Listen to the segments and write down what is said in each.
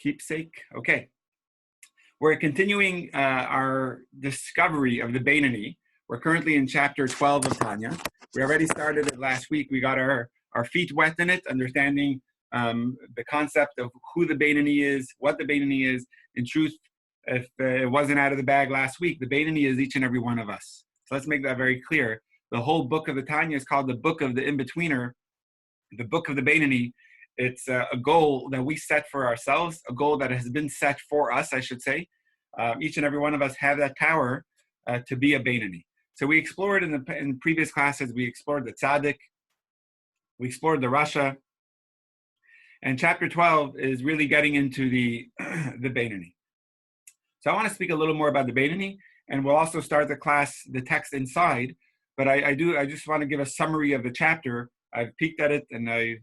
Keepsake. Okay. We're continuing our discovery of the Beinoni. We're currently in chapter 12 of Tanya. We already started it last week. We got our feet wet in it, understanding the concept of who the Beinoni is, what the Beinoni is. In truth, if it wasn't out of the bag last week, the Beinoni is each and every one of us. So let's make that very clear. The whole book of the Tanya is called the book of the in-betweener, the book of the Beinoni. It's a goal that we set for ourselves, a goal that has been set for us, I should say. Each and every one of us have that power to be a Beinoni. So we explored in previous classes, we explored the Tzaddik, we explored the Rasha, and chapter 12 is really getting into the Beinoni. So I want to speak a little more about the Beinoni, and we'll also start the text inside, but I just want to give a summary of the chapter. I've peeked at it, and I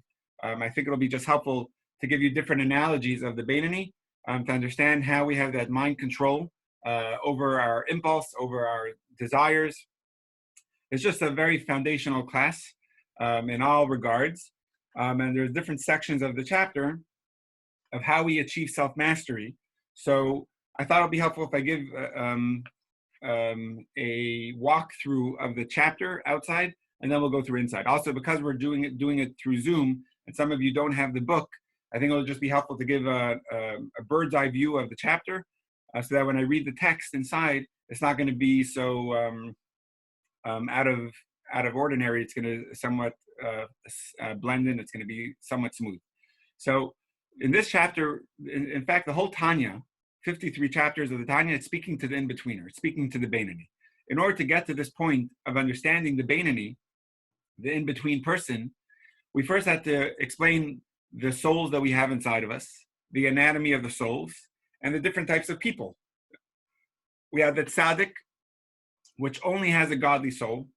think it'll be just helpful to give you different analogies of the Beinoni to understand how we have that mind control over our impulse, over our desires. It's just a very foundational class in all regards. And there's different sections of the chapter of how we achieve self-mastery. So I thought it'd be helpful if I give a walkthrough of the chapter outside, and then we'll go through inside. Also, because we're doing it through Zoom, and some of you don't have the book, I think it'll just be helpful to give a bird's eye view of the chapter, so that when I read the text inside, it's not going to be so out of ordinary. It's going to somewhat blend in. It's going to be somewhat smooth. So in this chapter, in fact, the whole Tanya, 53 chapters of the Tanya, it's speaking to the in-betweener. It's speaking to the Beinoni. In order to get to this point of understanding the Beinoni, the in-between person, we first had to explain the souls that we have inside of us, the anatomy of the souls, and the different types of people. We have the Tzaddik, which only has a godly soul.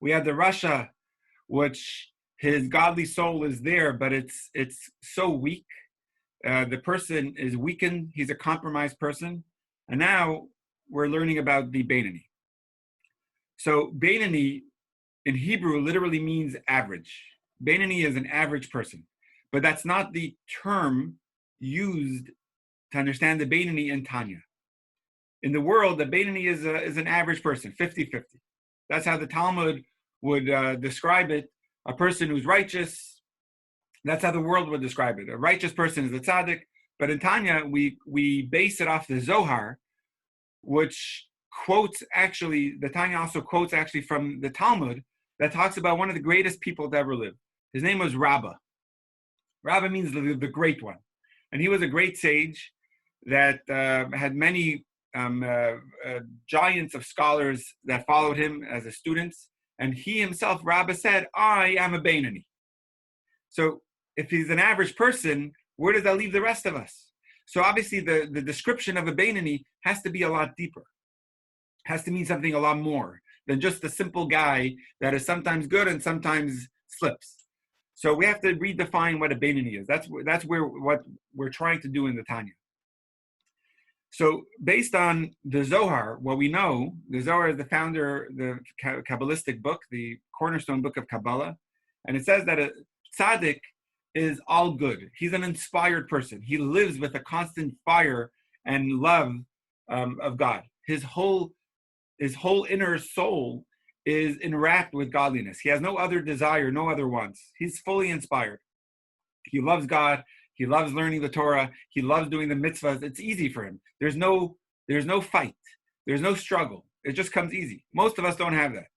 We have the Rasha, which his godly soul is there, but it's so weak. The person is weakened. He's a compromised person. And now we're learning about the Beinoni. So Beinoni in Hebrew literally means average. Beinoni is an average person. But that's not the term used to understand the Beinoni in Tanya. In the world, the Beinoni is an average person, 50-50. That's how the Talmud would describe it. A person who's righteous, that's how the world would describe it. A righteous person is the tzaddik, but in Tanya, we base it off the Zohar, which quotes actually, the Tanya also quotes actually from the Talmud that talks about one of the greatest people to ever live. His name was Rabbah. Rabbah means the great one. And he was a great sage that had many giants of scholars that followed him as his students. And he himself, Rabbah, said, I am a Beinoni. So if he's an average person, where does that leave the rest of us? So obviously the description of a Beinoni has to be a lot deeper, has to mean something a lot more than just the simple guy that is sometimes good and sometimes slips. So we have to redefine what a Beinoni is. That's what we're trying to do in the Tanya. So based on the Zohar, what we know, the Zohar is the Kabbalistic book, the cornerstone book of Kabbalah, and it says that a tzaddik is all good. He's an inspired person. He lives with a constant fire and love of God. His whole inner soul is enwrapped with godliness. He has no other desire, no other wants. He's fully inspired. He loves God. He loves learning the Torah. He loves doing the mitzvahs. It's easy for him. There's no fight. There's no struggle. It just comes easy. Most of us don't have that.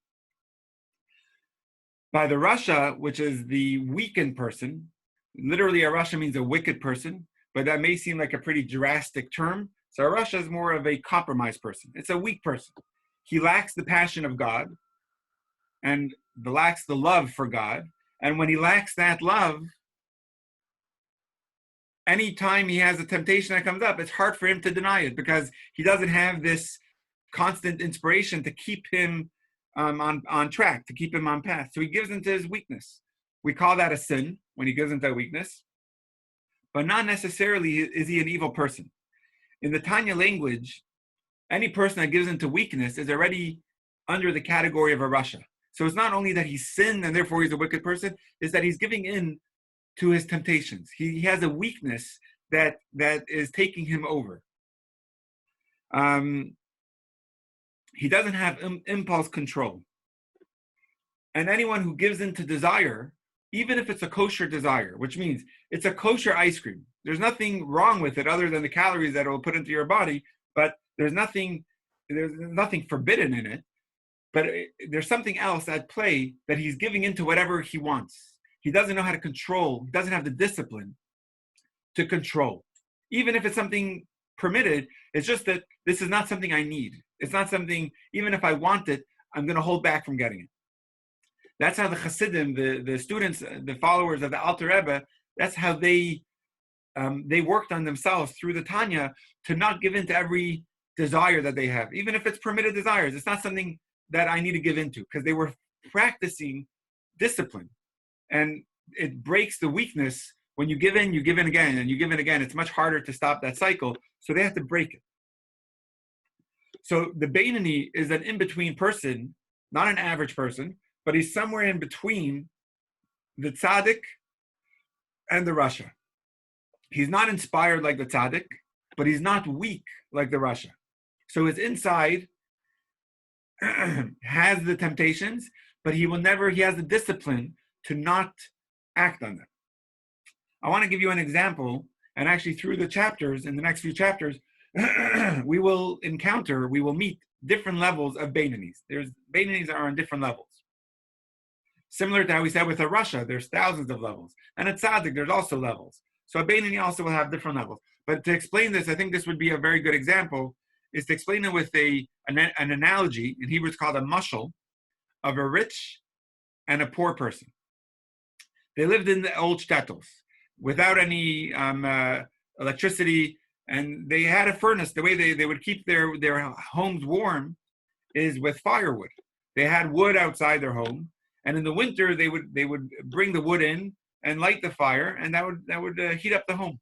By the Rasha, which is the weakened person, literally a Rasha means a wicked person, but that may seem like a pretty drastic term. So a Rasha is more of a compromised person. It's a weak person. He lacks the passion of God and lacks the love for God. And when he lacks that love, anytime he has a temptation that comes up, it's hard for him to deny it because he doesn't have this constant inspiration to keep him on track, to keep him on path. So he gives into his weakness. We call that a sin when he gives into a weakness, but not necessarily is he an evil person. In the Tanya language, any person that gives into weakness is already under the category of a Rasha. So it's not only that he's sinned and therefore he's a wicked person, it's that he's giving in to his temptations. He has a weakness that is taking him over. He doesn't have impulse control. And anyone who gives in to desire, even if it's a kosher desire, which means it's a kosher ice cream, there's nothing wrong with it other than the calories that it will put into your body, but there's nothing forbidden in it. But there's something else at play, that he's giving into whatever he wants. He doesn't know how to control. He doesn't have the discipline to control. Even if it's something permitted, it's just that this is not something I need. It's not something, even if I want it, I'm going to hold back from getting it. That's how the Hasidim, the students, the followers of the Alter Rebbe, that's how they worked on themselves through the Tanya to not give in to every desire that they have, even if it's permitted desires. It's not something that I need to give into, because they were practicing discipline. And it breaks the weakness. When you give in again, and you give in again. It's much harder to stop that cycle. So they have to break it. So the Beinoni is an in-between person, not an average person, but he's somewhere in between the tzaddik and the Rasha. He's not inspired like the tzaddik, but he's not weak like the Rasha. So his inside has the temptations, but he has the discipline to not act on them. I want to give you an example, and actually through the chapters, in the next few chapters, we will meet different levels of Beinonis. Beinonis are on different levels. Similar to how we said with a Rasha, there's thousands of levels. And at Tzaddik, there's also levels. So a Beinoni also will have different levels. But to explain this, I think this would be a very good example, is to explain it with an analogy. In Hebrew, it's called a mashal, of a rich and a poor person. They lived in the old shtetls without any electricity, and they had a furnace. The way they would keep their homes warm is with firewood. They had wood outside their home, and in the winter they would bring the wood in and light the fire, and that would heat up the home.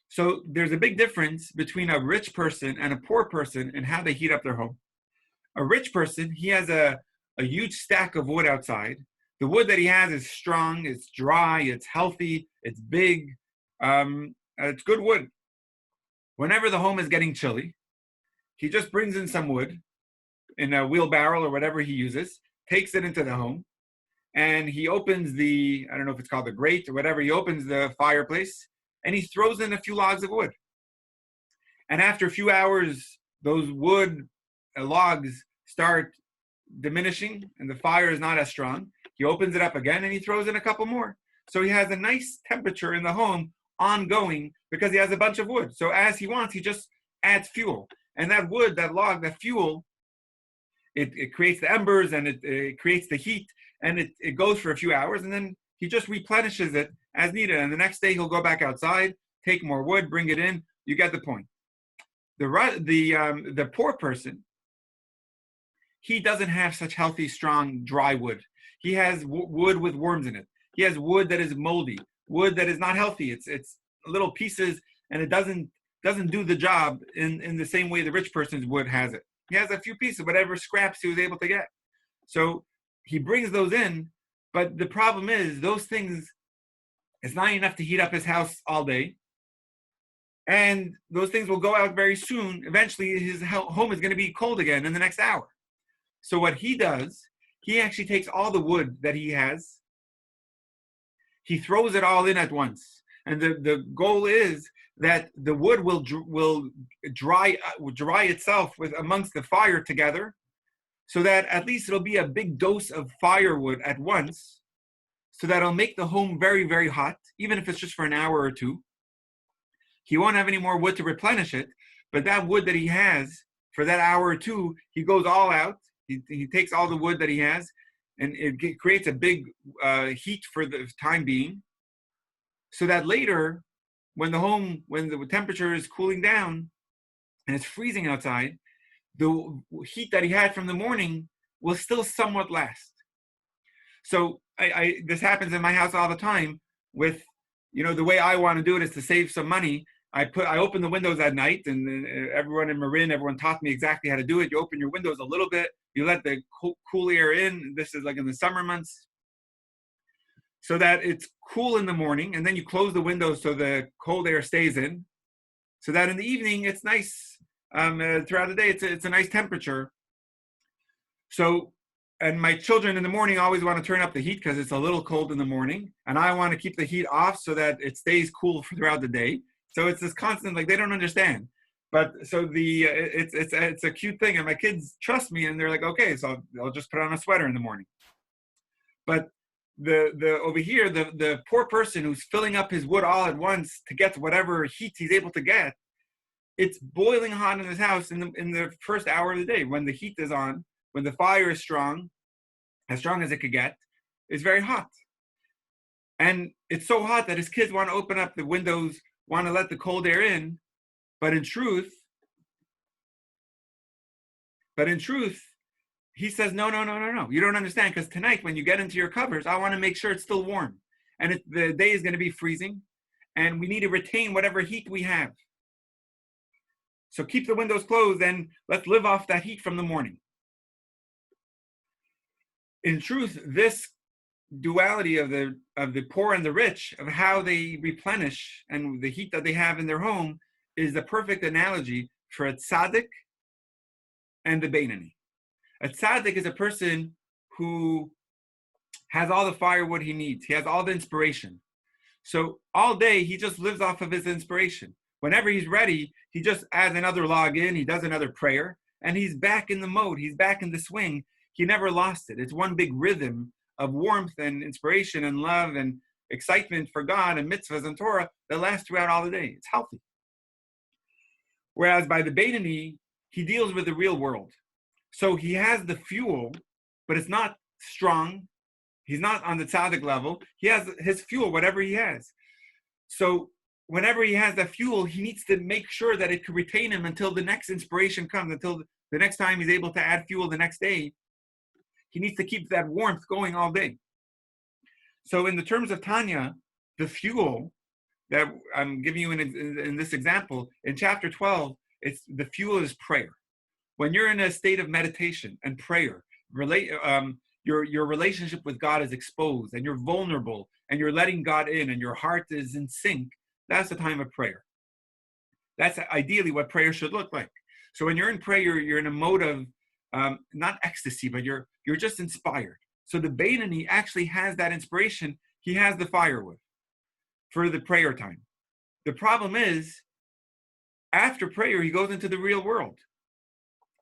So there's a big difference between a rich person and a poor person in how they heat up their home. A rich person, he has a huge stack of wood outside. The wood that he has is strong, it's dry, it's healthy, it's big, it's good wood. Whenever the home is getting chilly, he just brings in some wood in a wheelbarrow or whatever he uses, takes it into the home, and he opens I don't know if it's called the grate or whatever, he opens the fireplace, and he throws in a few logs of wood. And after a few hours, those wood logs start diminishing, and the fire is not as strong. He opens it up again, and he throws in a couple more. So he has a nice temperature in the home ongoing, because he has a bunch of wood. So as he wants, he just adds fuel. And that wood, that log, that fuel, it creates the embers, and it creates the heat, and it goes for a few hours, and then he just replenishes it as needed. And the next day he'll go back outside, take more wood, bring it in. You get the point. The poor person, he doesn't have such healthy, strong, dry wood. He has wood with worms in it. He has wood that is moldy, wood that is not healthy. It's little pieces, and it doesn't do the job in the same way the rich person's wood has it. He has a few pieces, whatever scraps he was able to get. So he brings those in, but the problem is those things, it's not enough to heat up his house all day. And those things will go out very soon. Eventually his home is going to be cold again in the next hour. So what he does, he actually takes all the wood that he has, he throws it all in at once. And the goal is that the wood will dry itself amongst the fire together, so that at least it'll be a big dose of firewood at once, so that it'll make the home very, very hot, even if it's just for an hour or two. He won't have any more wood to replenish it, but that wood that he has for that hour or two, he goes all out. He takes all the wood that he has, and it creates a big heat for the time being, so that later, when the temperature is cooling down and it's freezing outside, the heat that he had from the morning will still somewhat last. So this happens in my house all the time with, the way I want to do it is to save some money. I open the windows at night, and everyone in Marin, everyone taught me exactly how to do it. You open your windows a little bit, you let the cool air in. This is like in the summer months. so that it's cool in the morning, and then you close the windows so the cold air stays in, so that in the evening it's nice. Throughout the day, it's a nice temperature. So, and my children in the morning always want to turn up the heat because it's a little cold in the morning, and I want to keep the heat off so that it stays cool throughout the day. So it's this constant, like, they don't understand. But so it's a cute thing, and my kids trust me, and they're like, okay, so I'll just put on a sweater in the morning. But the over here, the poor person who's filling up his wood all at once to get whatever heat he's able to get, it's boiling hot in his house in the first hour of the day when the heat is on, when the fire is strong, as strong as it could get. It's very hot. And it's so hot that his kids want to open up the windows, want to let the cold air in, but in truth, he says, no, you don't understand, because tonight when you get into your covers, I want to make sure it's still warm. And the day is going to be freezing, and we need to retain whatever heat we have. So keep the windows closed, and let's live off that heat from the morning. In truth, this duality of the poor and the rich, of how they replenish and the heat that they have in their home, is the perfect analogy for a tzaddik and the Beinoni. A tzaddik is a person who has all the firewood he needs. He has all the inspiration. So all day, he just lives off of his inspiration. Whenever he's ready, he just adds another log in, he does another prayer, and he's back in the mode. He's back in the swing. He never lost it. It's one big rhythm of warmth and inspiration and love and excitement for God and mitzvahs and Torah that lasts throughout all the day. It's healthy. Whereas by the Beinoni, he deals with the real world. So he has the fuel, but it's not strong. He's not on the tzaddik level. He has his fuel, whatever he has. So whenever he has that fuel, he needs to make sure that it can retain him until the next inspiration comes, until the next time he's able to add fuel the next day. He needs to keep that warmth going all day. So in the terms of Tanya, the fuel that I'm giving you in this example, in chapter 12, the fuel is prayer. When you're in a state of meditation and prayer, your relationship with God is exposed, and you're vulnerable, and you're letting God in, and your heart is in sync, that's the time of prayer. That's ideally what prayer should look like. So when you're in prayer, you're in a mode of not ecstasy, but you're just inspired. So the Beinoni actually has that inspiration. He has the firewood for the prayer time. The problem is, after prayer, he goes into the real world.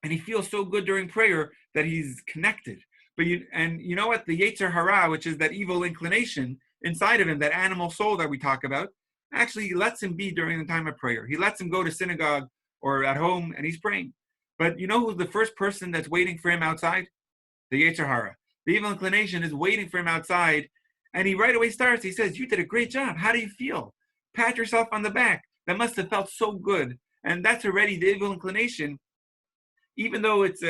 And he feels so good during prayer that he's connected. But you know what? The Yetzer Hara, which is that evil inclination inside of him, that animal soul that we talk about, actually lets him be during the time of prayer. He lets him go to synagogue or at home, and he's praying. But you know who's the first person that's waiting for him outside? The Yetzer Hara. The evil inclination is waiting for him outside, and he right away starts. He says, you did a great job. How do you feel? Pat yourself on the back. That must have felt so good. And that's already the evil inclination. Even though it's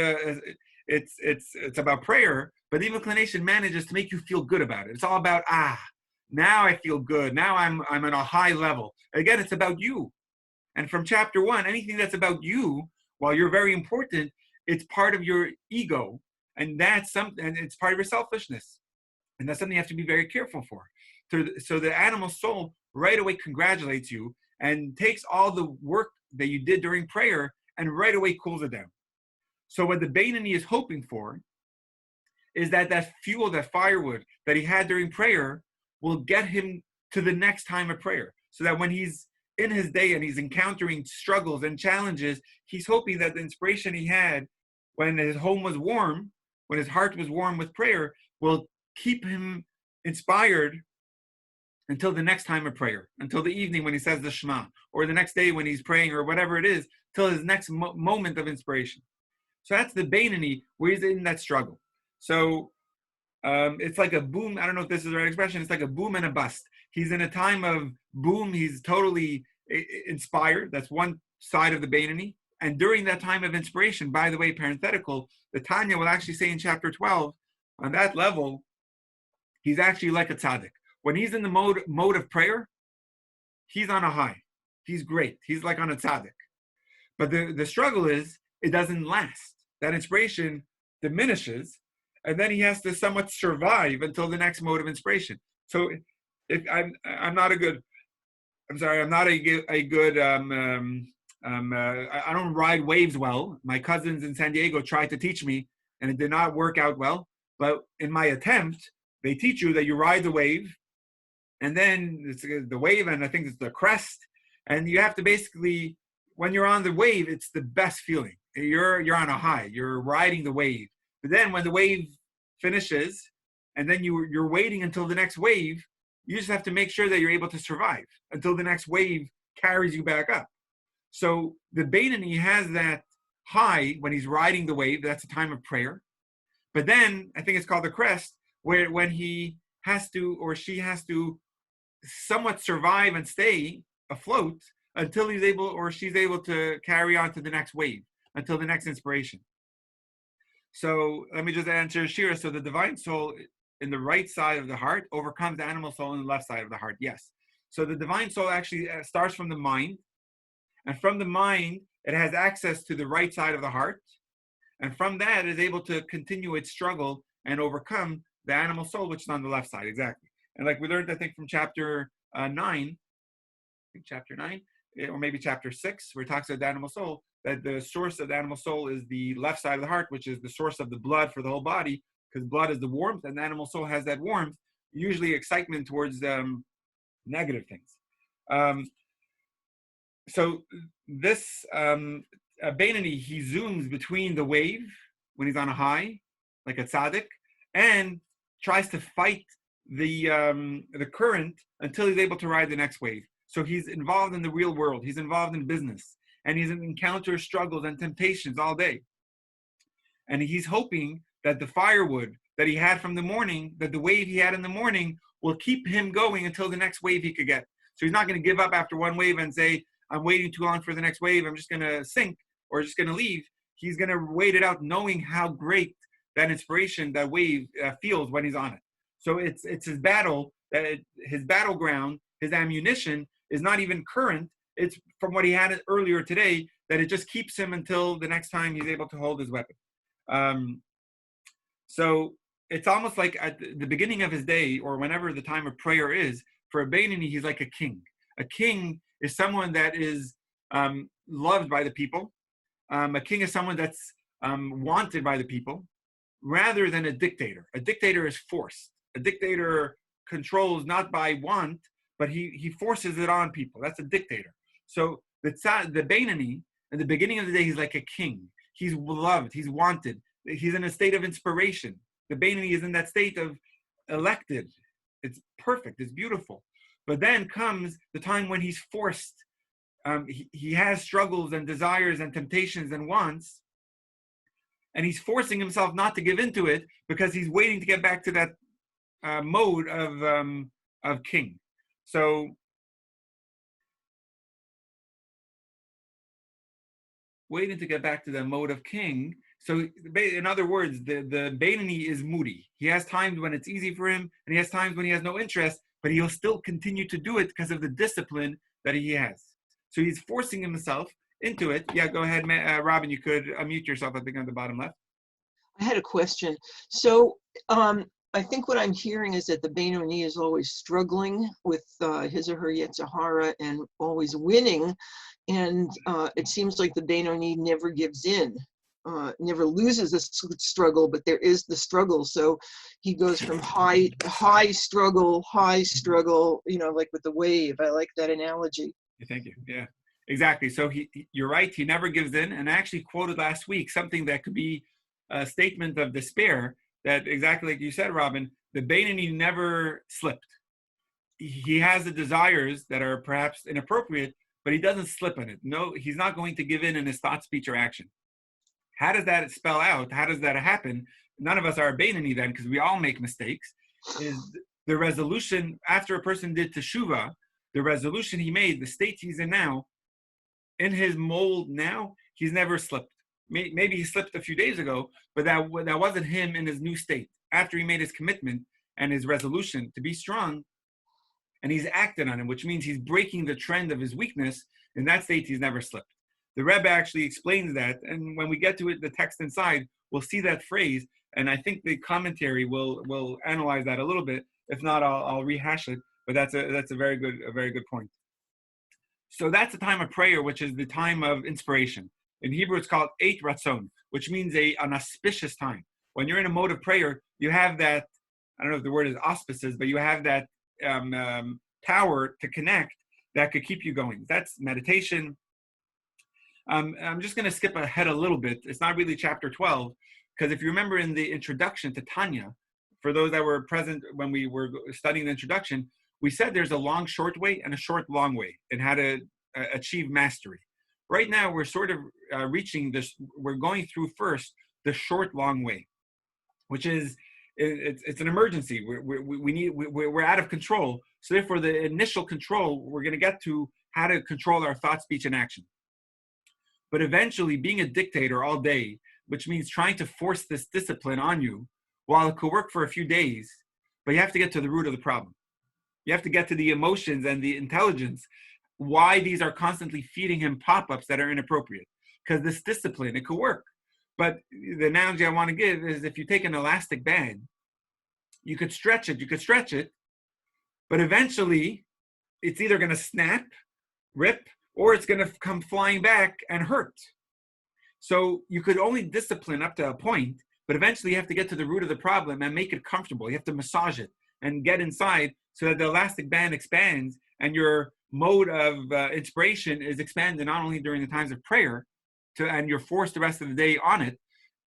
about prayer, but the evil inclination manages to make you feel good about it. It's all about, now I feel good. Now I'm on a high level. Again, it's about you. And from chapter 1, anything that's about you, while you're very important, it's part of your ego, and that's something, and it's part of your selfishness, and that's something you have to be very careful for. So the animal soul right away congratulates you and takes all the work that you did during prayer and right away cools it down. So what the Beinoni is hoping for is that fuel, that firewood that he had during prayer will get him to the next time of prayer. So that when he's in his day and he's encountering struggles and challenges, he's hoping that the inspiration he had when his home was warm, when his heart was warm with prayer, will keep him inspired until the next time of prayer, until the evening when he says the Shema, or the next day when he's praying, or whatever it is, till his next moment of inspiration. So that's the Beinoni, where he's in that struggle. So it's like a boom. I don't know if this is the right expression. It's like a boom and a bust. He's in a time of boom. He's totally inspired. That's one side of the Beinoni. And during that time of inspiration, by the way, parenthetical, the Tanya will actually say in chapter 12, on that level, he's actually like a tzaddik. When he's in the mode of prayer, he's on a high. He's great. He's like on a tzaddik. But the struggle is, it doesn't last. That inspiration diminishes, and then he has to somewhat survive until the next mode of inspiration. So if I'm not a good, I'm sorry, I'm not a good, I don't ride waves well. My cousins in San Diego tried to teach me, and it did not work out well. But in my attempt, they teach you that you ride the wave, and then it's the wave, and I think it's the crest, and you have to basically, when you're on the wave, it's the best feeling. You're on a high. You're riding the wave. But then when the wave finishes, and then you're waiting until the next wave, you just have to make sure that you're able to survive until the next wave carries you back up. So the Beinoni has that high when he's riding the wave. That's a time of prayer. But then I think it's called the crest, where when he has to, or she has to, somewhat survive and stay afloat until he's able, or she's able to carry on to the next wave, until the next inspiration. So let me just answer Shira. So the divine soul in the right side of the heart overcomes the animal soul in the left side of the heart. Yes. So the divine soul actually starts from the mind, and from the mind it has access to the right side of the heart, and from that it is able to continue its struggle and overcome the animal soul, which is on the left side. Exactly. And like we learned, I think from chapter 9, I think chapter 9, or maybe chapter 6, where it talks about the animal soul, that the source of the animal soul is the left side of the heart, which is the source of the blood for the whole body, because blood is the warmth, and the animal soul has that warmth, usually excitement towards negative things. So this Beinoni, he zooms between the wave when he's on a high, like a tzaddik, and tries to fight the current until he's able to ride the next wave. So he's involved in the real world. He's involved in business, and he's encounters struggles and temptations all day. And he's hoping that the firewood that he had from the morning, that the wave he had in the morning, will keep him going until the next wave he could get. So he's not going to give up after one wave and say, I'm waiting too long for the next wave, I'm just going to sink or just going to leave. He's going to wait it out, knowing how great that inspiration, that wave feels when he's on it. So it's his battle, his battleground, his ammunition is not even current. It's from what he had earlier today, that it just keeps him until the next time he's able to hold his weapon. So it's almost like at the beginning of his day, or whenever the time of prayer is, for a Beinoni, he's like a king. A king is someone that is loved by the people. A king is someone that's wanted by the people, rather than a dictator. A dictator is forced. A dictator controls not by want, but he forces it on people. That's a dictator. So the Beinoni, at the beginning of the day, he's like a king. He's loved. He's wanted. He's in a state of inspiration. The Beinoni is in that state of elected. It's perfect. It's beautiful. But then comes the time when he's forced. He has struggles and desires and temptations and wants, and he's forcing himself not to give into it because he's waiting to get back to that mode of king. So waiting to get back to the mode of king. So in other words, the Beinoni is moody. He has times when it's easy for him, and he has times when he has no interest, but he'll still continue to do it because of the discipline that he has. So he's forcing himself into it. Yeah, go ahead, Robin, you could unmute yourself, I think, on the bottom left. I had a question. So I think what I'm hearing is that the Beinoni is always struggling with his or her Yetzer Hara and always winning. And it seems like the Beinoni never gives in, never loses the struggle, but there is the struggle. So he goes from high struggle, you know, like with the wave. I like that analogy. Thank you. Yeah, exactly. So you're right. He never gives in. And I actually quoted last week something that could be a statement of despair, that exactly like you said, Robin, the Beinoni never slipped. He has the desires that are perhaps inappropriate, but he doesn't slip in it. No, he's not going to give in his thought, speech, or action. How does that spell out? How does that happen? None of us are a Beinoni then, because we all make mistakes. Is the resolution after a person did teshuvah, the resolution he made, the state he's in now, in his mold now, he's never slipped. Maybe he slipped a few days ago, but that wasn't him in his new state. After he made his commitment and his resolution to be strong, and he's acted on it, which means he's breaking the trend of his weakness, in that state he's never slipped. The Rebbe actually explains that, and when we get to it, the text inside, we'll see that phrase, and I think the commentary will analyze that a little bit. If not, I'll rehash it. But that's a very good point. So that's the time of prayer, which is the time of inspiration. In Hebrew, it's called Eit Ratzon, which means an auspicious time. When you're in a mode of prayer, you have that, I don't know if the word is auspices, but you have that power to connect that could keep you going. That's meditation. I'm just going to skip ahead a little bit. It's not really chapter 12, because if you remember in the introduction to Tanya, for those that were present when we were studying the introduction, we said there's a long, short way and a short, long way in how to achieve mastery. Right now, we're sort of reaching this, we're going through first the short, long way, which is, it's an emergency. We're out of control. So therefore, the initial control, we're going to get to how to control our thought, speech, and action. But eventually, being a dictator all day, which means trying to force this discipline on you, while it could work for a few days, but you have to get to the root of the problem. You have to get to the emotions and the intelligence, why these are constantly feeding him pop-ups that are inappropriate. Because this discipline, it could work. But the analogy I want to give is if you take an elastic band, you could stretch it, but eventually it's either going to snap, rip, or it's going to come flying back and hurt. So you could only discipline up to a point, but eventually you have to get to the root of the problem and make it comfortable. You have to massage it and get inside so that the elastic band expands and your mode of inspiration is expanded not only during the times of prayer, and you're forced the rest of the day on it,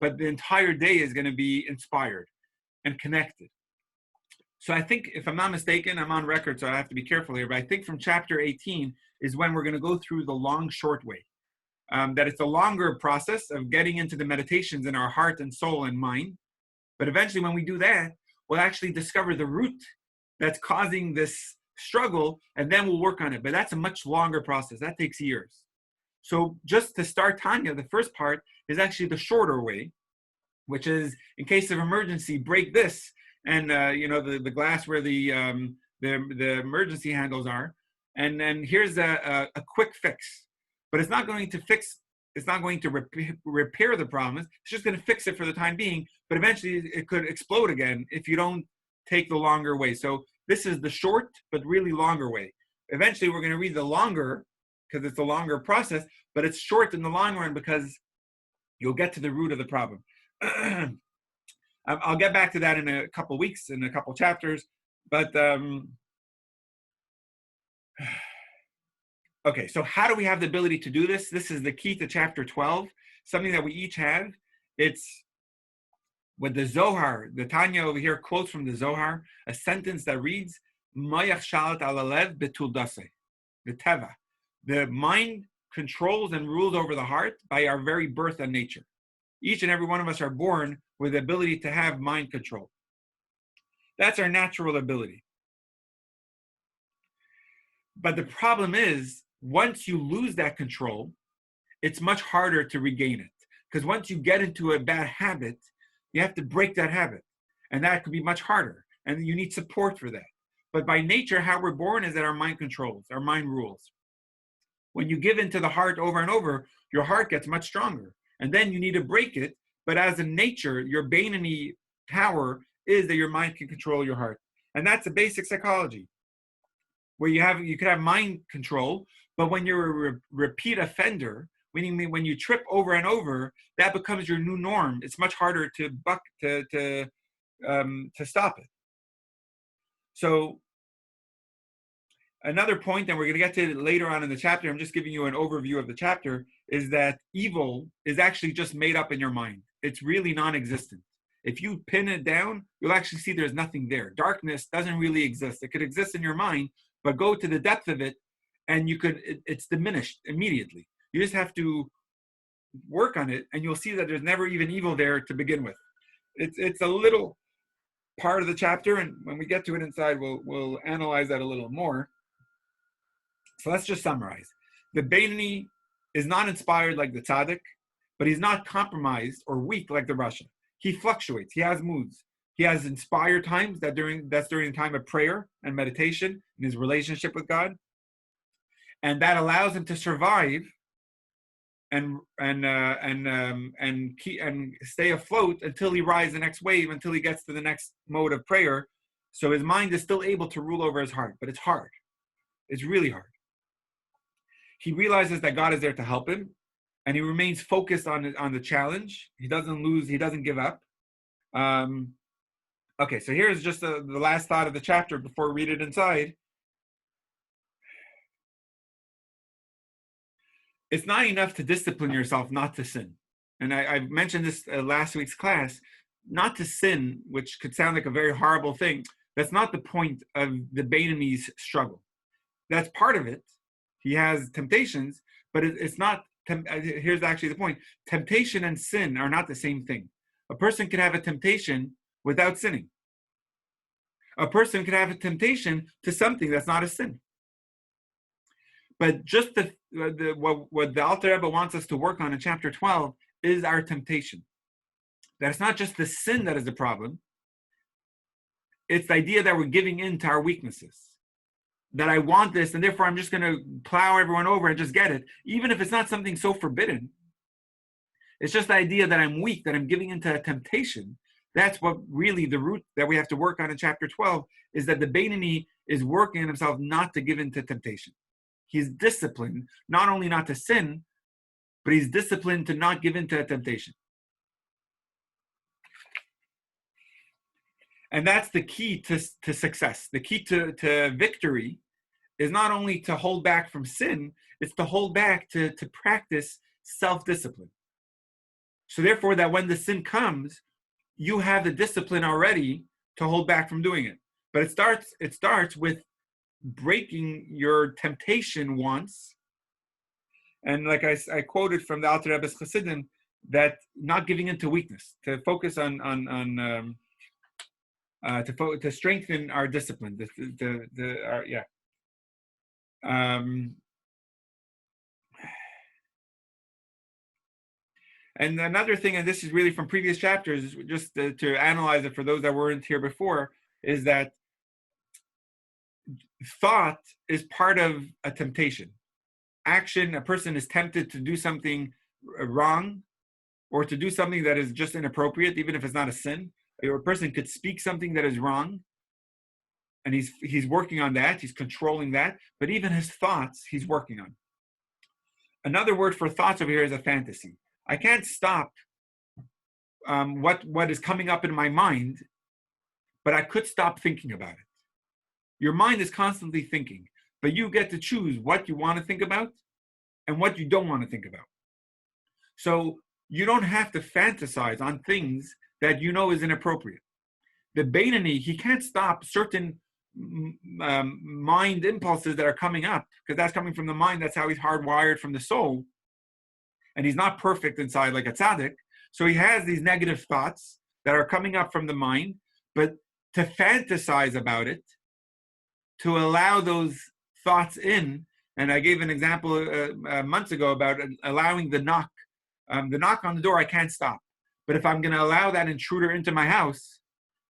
but the entire day is going to be inspired and connected. So I think, if I'm not mistaken, I'm on record, so I have to be careful here, but I think from chapter 18 is when we're going to go through the long, short way. That it's a longer process of getting into the meditations in our heart and soul and mind. But eventually when we do that, we'll actually discover the root that's causing this struggle, and then we'll work on it. But that's a much longer process. That takes years. So just to start Tanya, the first part is actually the shorter way, which is, in case of emergency, break this, and the glass where the emergency handles are, and then here's a quick fix. But it's not going to fix, it's not going to repair the problem. It's just going to fix it for the time being, but eventually it could explode again if you don't take the longer way. So this is the short but really longer way. Eventually we're going to read the longer, because it's a longer process, but it's short in the long run because you'll get to the root of the problem. I'll get back to that in a couple weeks, in a couple chapters, but okay, so how do we have the ability to do this? This is the key to chapter 12, something that we each have. It's with the Zohar. The Tanya over here quotes from the Zohar, a sentence that reads, Mayach shalat alalev betuldase, the teva. The mind controls and rules over the heart by our very birth and nature. Each and every one of us are born with the ability to have mind control. That's our natural ability. But the problem is, once you lose that control, it's much harder to regain it. Because once you get into a bad habit, you have to break that habit. And that could be much harder. And you need support for that. But by nature, how we're born is that our mind controls, our mind rules. When you give into the heart over and over, your heart gets much stronger. And then you need to break it. But as in nature, your Bainani power is that your mind can control your heart. And that's a basic psychology, where you could have mind control, but when you're a repeat offender, meaning when you trip over and over, that becomes your new norm. It's much harder to stop it. So another point, and we're going to get to it later on in the chapter, I'm just giving you an overview of the chapter, is that evil is actually just made up in your mind. It's really non-existent. If you pin it down, you'll actually see there's nothing there. Darkness doesn't really exist. It could exist in your mind, but go to the depth of it, and it's diminished immediately. You just have to work on it, and you'll see that there's never even evil there to begin with. It's a little part of the chapter, and when we get to it inside, we'll analyze that a little more. So let's just summarize. The Bainani is not inspired like the Tzaddik, but he's not compromised or weak like the Rasha. He fluctuates. He has moods. He has inspired times that's during the time of prayer and meditation in his relationship with God, and that allows him to survive and stay afloat until he rides the next wave, until he gets to the next mode of prayer, So his mind is still able to rule over his heart, but it's hard. It's really hard. He realizes that God is there to help him, and he remains focused on the challenge. He doesn't lose. He doesn't give up. Okay, so here's just the last thought of the chapter before we read it inside. It's not enough to discipline yourself not to sin. And I mentioned this last week's class. Not to sin, which could sound like a very horrible thing, that's not the point of the Beinoni's struggle. That's part of it. He has temptations, but it's not. Here's actually the point. Temptation and sin are not the same thing. A person can have a temptation without sinning. A person can have a temptation to something that's not a sin. But just what the Alter Rebbe wants us to work on in chapter 12 is our temptation. That it's not just the sin that is the problem. It's the idea that we're giving in to our weaknesses. That I want this, and therefore I'm just going to plow everyone over and just get it, even if it's not something so forbidden. It's just the idea that I'm weak, that I'm giving into a temptation. That's what really the root that we have to work on in chapter 12, is that the Beinoni is working on himself not to give into temptation. He's disciplined, not only not to sin, but he's disciplined to not give into a temptation. And that's the key to success. The key to victory is not only to hold back from sin, it's to hold back to practice self-discipline. So therefore, that when the sin comes, you have the discipline already to hold back from doing it. But it starts with breaking your temptation once. And like I quoted from the Alter Rebbe's Chassidim, that not giving into weakness, to focus on to strengthen our discipline. And another thing, and this is really from previous chapters, just to analyze it for those that weren't here before, is that thought is part of a temptation. Action, a person is tempted to do something wrong or to do something that is just inappropriate, even if it's not a sin. Or a person could speak something that is wrong, and he's working on that, he's controlling that, but even his thoughts, he's working on. Another word for thoughts over here is a fantasy. I can't stop what is coming up in my mind, but I could stop thinking about it. Your mind is constantly thinking, but you get to choose what you want to think about and what you don't want to think about. So you don't have to fantasize on things that you know is inappropriate. The Beinoni, he can't stop certain mind impulses that are coming up, because that's coming from the mind. That's how he's hardwired from the soul. And he's not perfect inside like a tzaddik. So he has these negative thoughts that are coming up from the mind, but to fantasize about it, to allow those thoughts in, and I gave an example months ago about allowing the knock. The knock on the door, I can't stop. But if I'm going to allow that intruder into my house,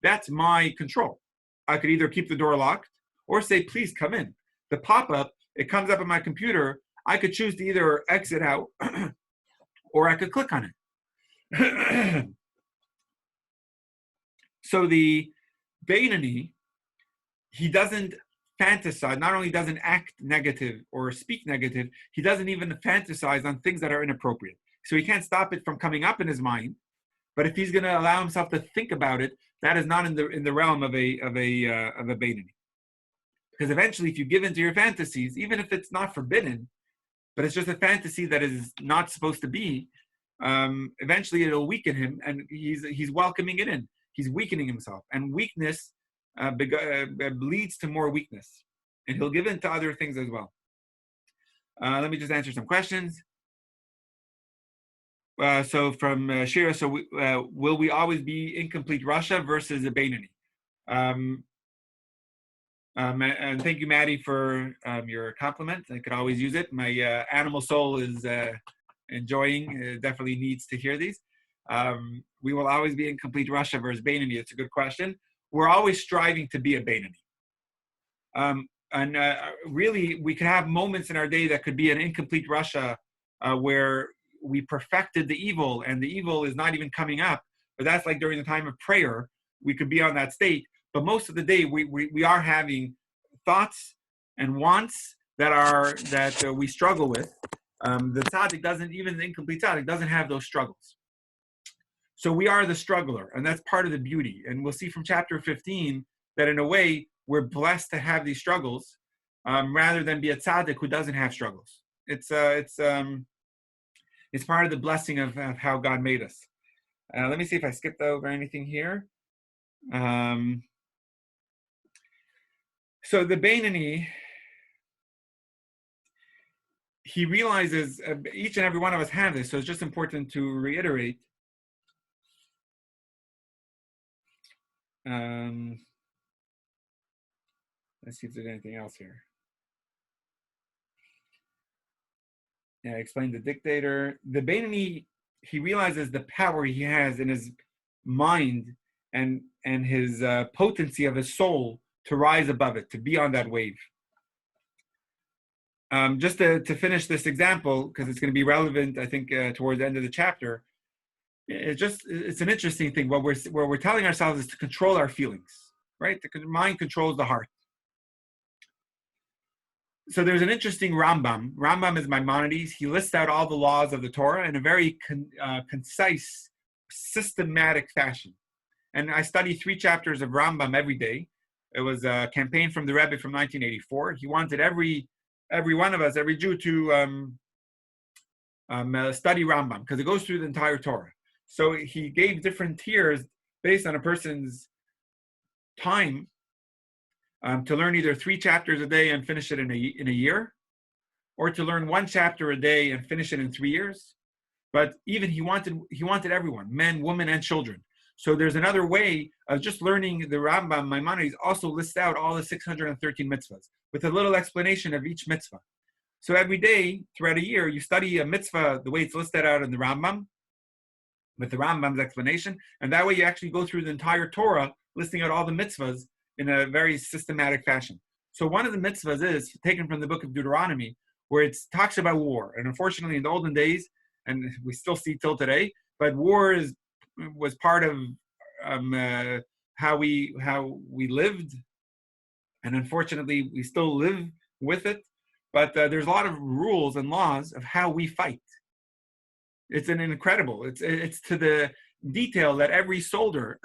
that's my control. I could either keep the door locked or say, please come in. The pop-up, it comes up on my computer. I could choose to either exit out or I could click on it. So the Beinoni, he doesn't fantasize, not only doesn't act negative or speak negative, he doesn't even fantasize on things that are inappropriate. So he can't stop it from coming up in his mind. But if he's going to allow himself to think about it, that is not in the realm of a Beinoni. Because eventually, if you give into your fantasies, even if it's not forbidden, but it's just a fantasy that is not supposed to be, eventually it'll weaken him, and he's welcoming it in. He's weakening himself, and weakness leads to more weakness, and he'll give in to other things as well. Let me just answer some questions. So from Shira, so will we always be incomplete Russia versus a Beinoni? And thank you, Maddie, for your compliment. I could always use it. My animal soul is enjoying, definitely needs to hear these. We will always be incomplete Russia versus Beinoni. It's a good question. We're always striving to be a Beinoni. And really, we could have moments in our day that could be an incomplete Russia where we perfected the evil and the evil is not even coming up. But that's like during the time of prayer, we could be on that state. but most of the day we are having thoughts and wants that we struggle with. The tzaddik doesn't, even the incomplete tzaddik doesn't have those struggles. So we are the struggler, and that's part of the beauty. And we'll see from chapter 15 that in a way we're blessed to have these struggles, rather than be a tzaddik who doesn't have struggles. It's part of the blessing of how God made us. Let me see if I skipped over anything here. So the Beinoni, he realizes, each and every one of us have this, so it's just important to reiterate. Let's see if there's anything else here. Yeah, I explained the dictator. The Beinoni, he realizes the power he has in his mind and his potency of his soul to rise above it, to be on that wave. Just to finish this example, because it's going to be relevant, I think, towards the end of the chapter. It's an interesting thing. What we're telling ourselves is to control our feelings, right? The mind controls the heart. So there's an interesting Rambam. Rambam is Maimonides. He lists out all the laws of the Torah in a very concise, systematic fashion. And I study 3 chapters of Rambam every day. It was a campaign from the Rebbe from 1984. He wanted every one of us, every Jew, to study Rambam, because it goes through the entire Torah. So he gave different tiers based on a person's time, to learn either 3 chapters a day and finish it in a year, or to learn 1 chapter a day and finish it in 3 years. But even he wanted everyone, men, women, and children. So there's another way of just learning the Rambam. Maimonides also lists out all the 613 mitzvahs with a little explanation of each mitzvah. So every day throughout a year, you study a mitzvah the way it's listed out in the Rambam, with the Rambam's explanation, and that way you actually go through the entire Torah, listing out all the mitzvahs in a very systematic fashion. So one of the mitzvahs is taken from the book of Deuteronomy, where it talks about war. And unfortunately, in the olden days, and we still see till today, but war was part of how we lived, and unfortunately, we still live with it. But there's a lot of rules and laws of how we fight. It's an incredible. It's to the detail that every soldier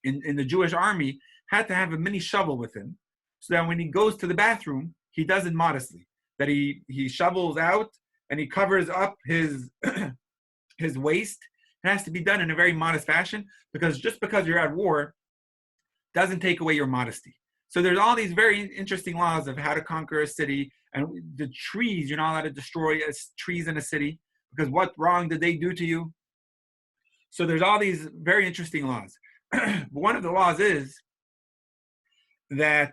in the Jewish army had to have a mini shovel with him, so that when he goes to the bathroom, he does it modestly. That he shovels out and he covers up his his waist. It has to be done in a very modest fashion, because just because you're at war doesn't take away your modesty. So there's all these very interesting laws of how to conquer a city, and the trees, you're not allowed to destroy trees in a city, because what wrong did they do to you? So there's all these very interesting laws. But one of the laws is that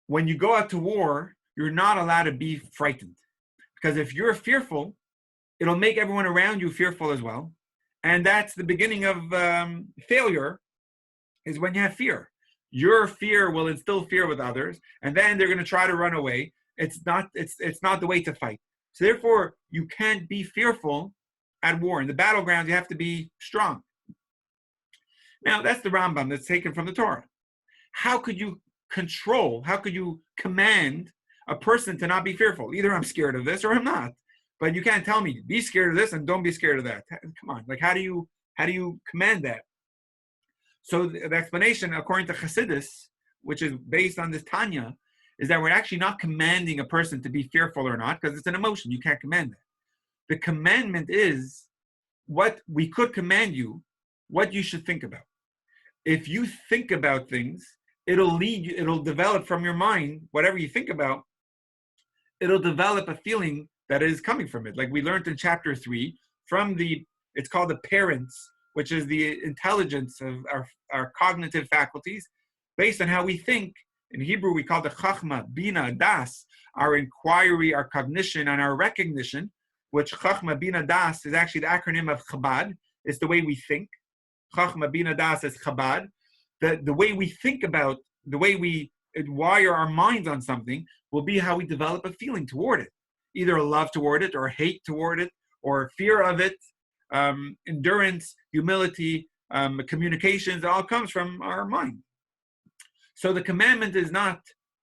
when you go out to war, you're not allowed to be frightened. Because if you're fearful, it'll make everyone around you fearful as well. And that's the beginning of failure, is when you have fear. Your fear will instill fear with others, and then they're going to try to run away. It's not the way to fight. So therefore, you can't be fearful at war. In the battleground, you have to be strong. Now, that's the Rambam that's taken from the Torah. How could you command a person to not be fearful? Either I'm scared of this or I'm not. But you can't tell me, be scared of this and don't be scared of that. Come on, like how do you command that? So the explanation, according to Chassidus, which is based on this Tanya, is that we're actually not commanding a person to be fearful or not, because it's an emotion. You can't command that. The commandment is what we could command you, what you should think about. If you think about things, it'll develop from your mind, whatever you think about, it'll develop a feeling that is coming from it. Like we learned in chapter 3, it's called the parents, which is the intelligence of our cognitive faculties, based on how we think. In Hebrew, we call the chachma, bina, das, our inquiry, our cognition, and our recognition, which chachma, bina, das is actually the acronym of Chabad. It's the way we think. Chachma, bina, das is Chabad. The way we think about, the way we wire our minds on something will be how we develop a feeling toward it. Either a love toward it, or hate toward it, or fear of it, endurance, humility, communications, it all comes from our mind. So the commandment is not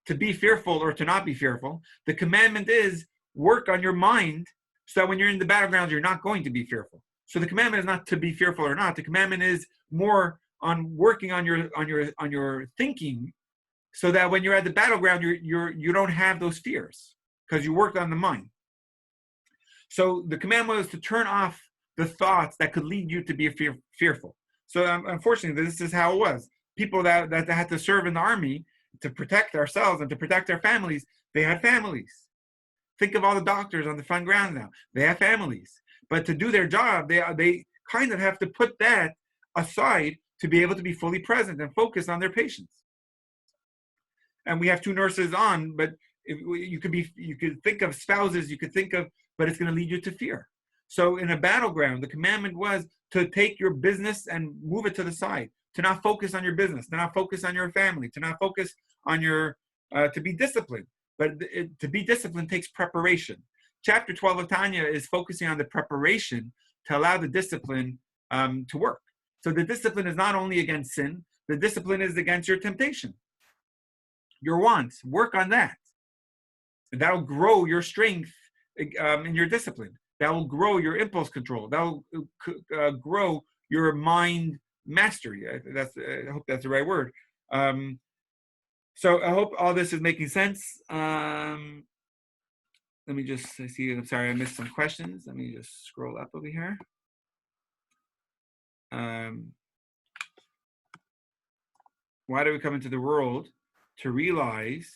to be fearful or to not be fearful. The commandment is work on your mind so that when you're in the battleground, you're not going to be fearful. So the commandment is not to be fearful or not. The commandment is more on working on your thinking, so that when you're at the battleground, you don't have those fears because you worked on the mind. So the commandment was to turn off the thoughts that could lead you to be fearful. So unfortunately, this is how it was. People that had to serve in the army to protect ourselves and to protect their families, they had families. Think of all the doctors on the front ground now. They have families. But to do their job, they kind of have to put that aside to be able to be fully present and focus on their patients. And we have 2 nurses on, but you could think of spouses, you could think of, but it's going to lead you to fear. So in a battleground, the commandment was to take your business and move it to the side, to not focus on your business, to not focus on your family, to not focus on your, to be disciplined. But to be disciplined takes preparation. Chapter 12 of Tanya is focusing on the preparation to allow the discipline to work. So the discipline is not only against sin, the discipline is against your temptation, your wants. Work on that. And that will grow your strength in your discipline. That will grow your impulse control. That will grow your mind mastery. I hope that's the right word. So I hope all this is making sense. Let me just see. I'm sorry, I missed some questions. Let me just scroll up over here. Why do we come into the world? To realize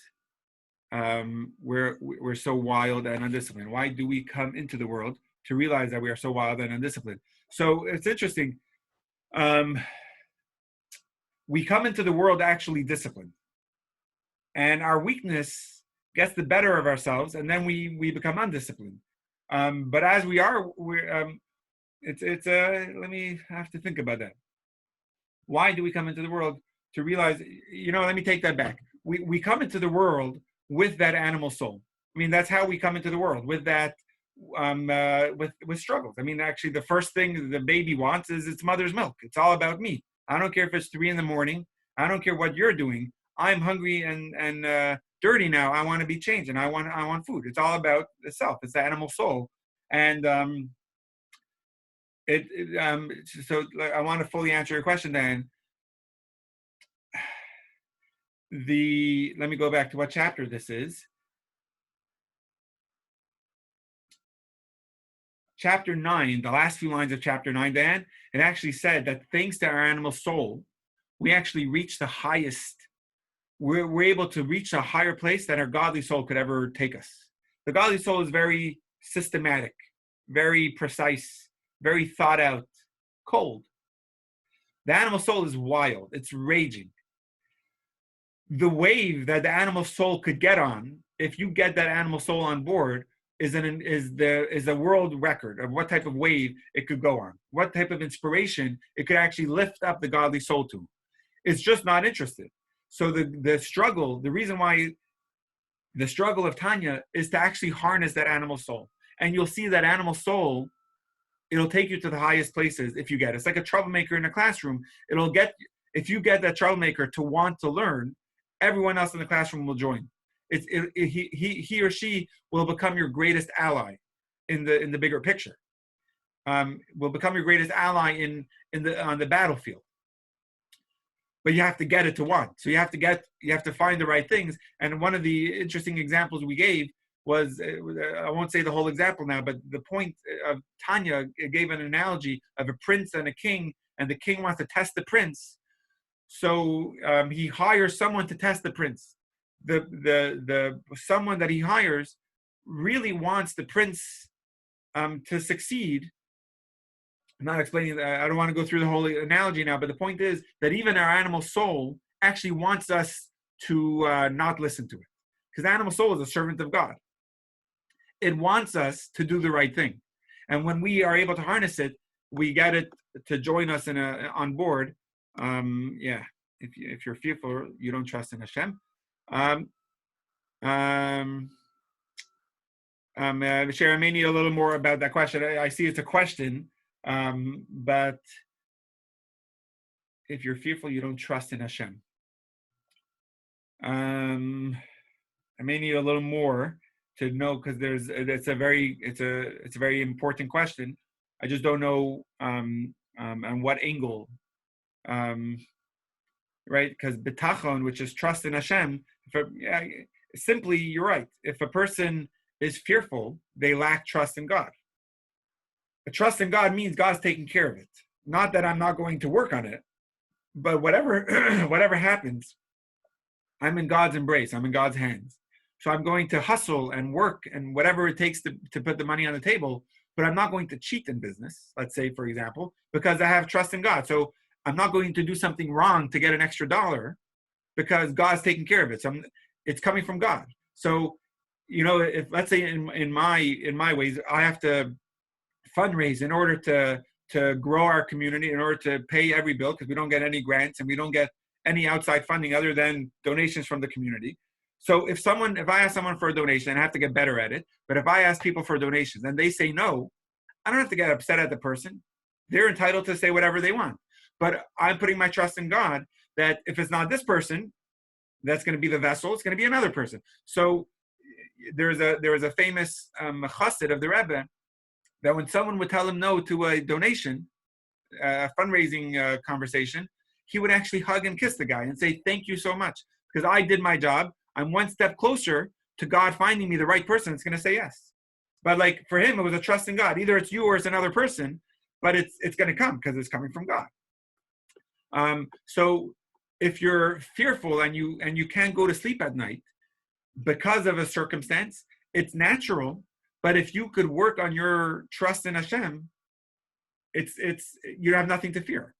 we're so wild and undisciplined. Why do we come into the world? To realize that we are so wild and undisciplined. So it's interesting. We come into the world actually disciplined, and our weakness gets the better of ourselves, and then we become undisciplined. But as we are, let me have to think about that. Why do we come into the world? To realize, let me take that back. We come into the world with that animal soul. I mean, that's how we come into the world, with that, with struggles. I mean, actually, the first thing the baby wants is its mother's milk. It's all about me. I don't care if it's 3 a.m. I don't care what you're doing. I'm hungry and dirty now. I want to be changed, and I want food. It's all about the self. It's the animal soul, and so I want to fully answer your question, Dan. Let me go back to what chapter this is. Chapter 9, the last few lines of chapter 9, Dan, it actually said that thanks to our animal soul, we actually reach the highest. We're able to reach a higher place than our godly soul could ever take us. The godly soul is very systematic, very precise, very thought out, cold. The animal soul is wild. It's raging. The wave that the animal soul could get on, if you get that animal soul on board, is a world record of what type of wave it could go on, what type of inspiration it could actually lift up the godly soul to. It's just not interested. So the struggle, the reason why the struggle of Tanya is to actually harness that animal soul. And you'll see that animal soul, it'll take you to the highest places if you get it. It's like a troublemaker in a classroom. If you get that troublemaker to want to learn, everyone else in the classroom will join. He or she will become your greatest ally in the bigger picture. Will become your greatest ally on the battlefield. But you have to get it to want. So you have to find the right things. And one of the interesting examples we gave was, I won't say the whole example now, but the point of Tanya gave an analogy of a prince and a king, and the king wants to test the prince. So he hires someone to test the prince. The someone that he hires really wants the prince to succeed. I'm not explaining that. I don't want to go through the whole analogy now, but the point is that even our animal soul actually wants us to not listen to it, because the animal soul is a servant of God. It wants us to do the right thing, and when we are able to harness it, we get it to join us on board. If you're fearful, you don't trust in Hashem. Sherry, I may need a little more about that question. I see it's a question, but if you're fearful, you don't trust in Hashem. I may need a little more to know, because it's a very important question. I just don't know on what angle, right? Because bitachon, which is trust in Hashem, simply, you're right. If a person is fearful, they lack trust in God. But trust in God means God's taking care of it. Not that I'm not going to work on it, but whatever whatever happens, I'm in God's embrace. I'm in God's hands. So I'm going to hustle and work and whatever it takes to put the money on the table, but I'm not going to cheat in business, let's say, for example, because I have trust in God. So I'm not going to do something wrong to get an extra dollar because God's taking care of it. So it's coming from God. So, if, let's say, in my ways, I have to fundraise in order to grow our community, in order to pay every bill, because we don't get any grants and we don't get any outside funding other than donations from the community. So if I ask someone for a donation, I have to get better at it. But if I ask people for donations and they say no, I don't have to get upset at the person. They're entitled to say whatever they want. But I'm putting my trust in God that if it's not this person, that's going to be the vessel. It's going to be another person. So there was a famous chassid of the Rebbe that when someone would tell him no to a donation, a fundraising conversation, he would actually hug and kiss the guy and say, "Thank you so much, because I did my job. I'm one step closer to God finding me the right person that's going to say yes." But like for him, it was a trust in God. Either it's you or it's another person, but it's going to come because it's coming from God. So if you're fearful and you can't go to sleep at night because of a circumstance, it's natural. But if you could work on your trust in Hashem, it's you have nothing to fear.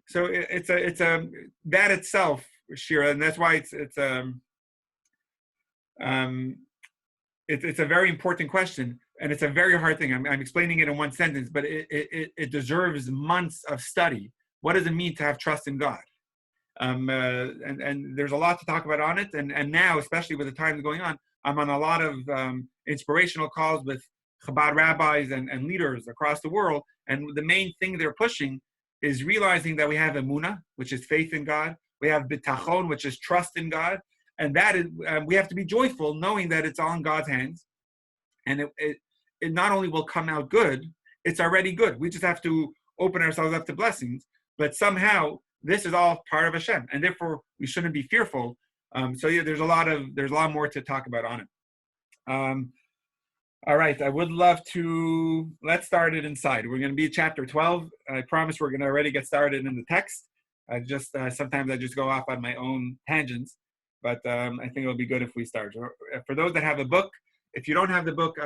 So it's a that itself, Shira, and that's why it's a very important question, and it's a very hard thing. I'm explaining it in one sentence, but it deserves months of study. What does it mean to have trust in God? And there's a lot to talk about on it. And now, especially with the times going on, I'm on a lot of inspirational calls with Chabad rabbis and leaders across the world. And the main thing they're pushing is realizing that we have emunah, which is faith in God. We have bitachon, which is trust in God. And that is, we have to be joyful knowing that it's all in God's hands. And it not only will come out good, it's already good. We just have to open ourselves up to blessings. But somehow, this is all part of Hashem. And therefore, we shouldn't be fearful. So yeah, there's a lot more to talk about on it. All right, I would love to, let's start it inside. We're going to be at chapter 12. I promise we're going to already get started in the text. Sometimes I just go off on my own tangents, but I think it'll be good if we start. For those that have a book, if you don't have the book,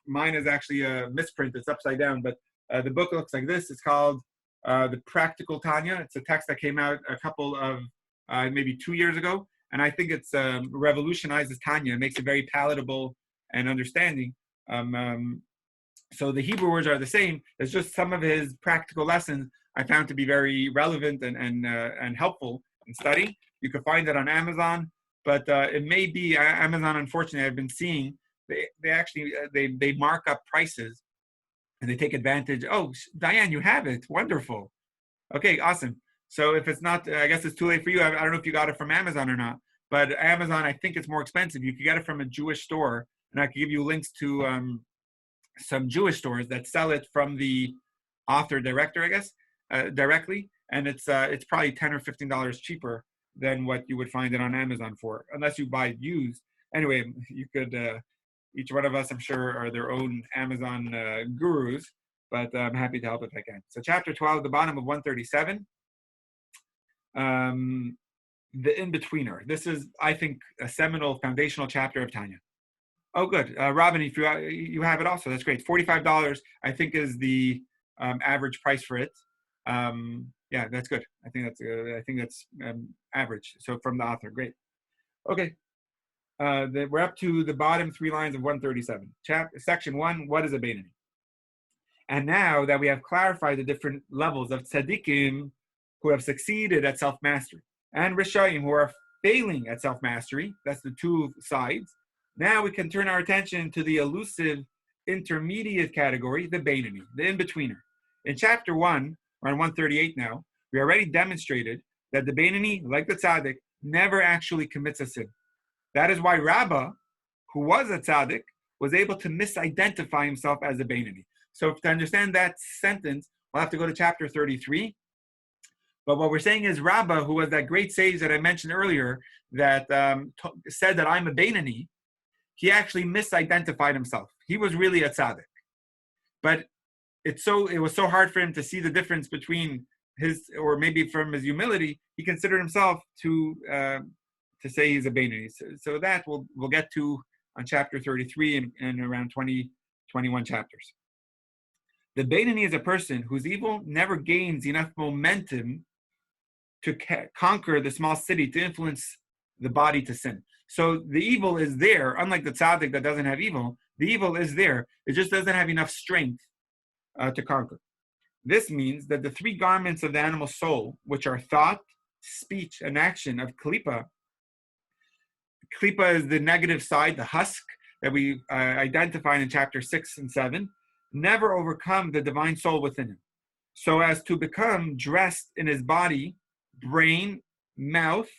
mine is actually a misprint. It's upside down, but the book looks like this. It's called The Practical Tanya. It's a text that came out a couple of, maybe 2 years ago, and I think it's revolutionizes Tanya. It makes it very palatable and understanding. So the Hebrew words are the same. It's just some of his practical lessons I found to be very relevant and helpful in studying. You can find it on Amazon, but it may be Amazon. Unfortunately, I've been seeing they actually they mark up prices and they take advantage. Oh, Diane, you have it. Wonderful. Okay, awesome. So if it's not, I guess it's too late for you. I don't know if you got it from Amazon or not, but Amazon, I think it's more expensive. You could get it from a Jewish store. And I can give you links to some Jewish stores that sell it from the author director, I guess, directly. And it's probably $10 or $15 cheaper than what you would find it on Amazon for, unless you buy it used. Anyway, you could, each one of us, I'm sure, are their own Amazon gurus, but I'm happy to help if I can. So chapter 12, the bottom of 137, the in-betweener. This is, I think, a seminal foundational chapter of Tanya. Oh, good. Robin, if you have it also, that's great. $45, I think, is the average price for it. Yeah, that's good. I think that's average. So from the author, great. Okay, we're up to the bottom 3 lines of 137. Section 1. What is a Beinoni? And now that we have clarified the different levels of tzaddikim who have succeeded at self-mastery and rishayim who are failing at self-mastery, that's the 2 sides. Now we can turn our attention to the elusive intermediate category, the Beinoni, the in-betweener. In chapter 1, we're on 138 now, we already demonstrated that the Beinoni, like the Tzaddik, never actually commits a sin. That is why Rabbah, who was a Tzaddik, was able to misidentify himself as a Beinoni. So to understand that sentence, we'll have to go to chapter 33. But what we're saying is Rabbah, who was that great sage that I mentioned earlier, that said that I'm a Beinoni, he actually misidentified himself. He was really a Tzaddik. But it was so hard for him to see the difference between his, or maybe from his humility, he considered himself to say he's a Beinoni. So that we'll get to on chapter 33 and around 21 chapters. The Beinoni is a person whose evil never gains enough momentum to conquer the small city, to influence the body to sin. So the evil is there, unlike the tzaddik that doesn't have evil. The evil is there. It just doesn't have enough strength to conquer. This means that the three garments of the animal soul, which are thought, speech, and action of klipa. Klipa is the negative side, the husk that we identified in chapter 6 and 7, never overcome the divine soul within him, so as to become dressed in his body, brain, mouth,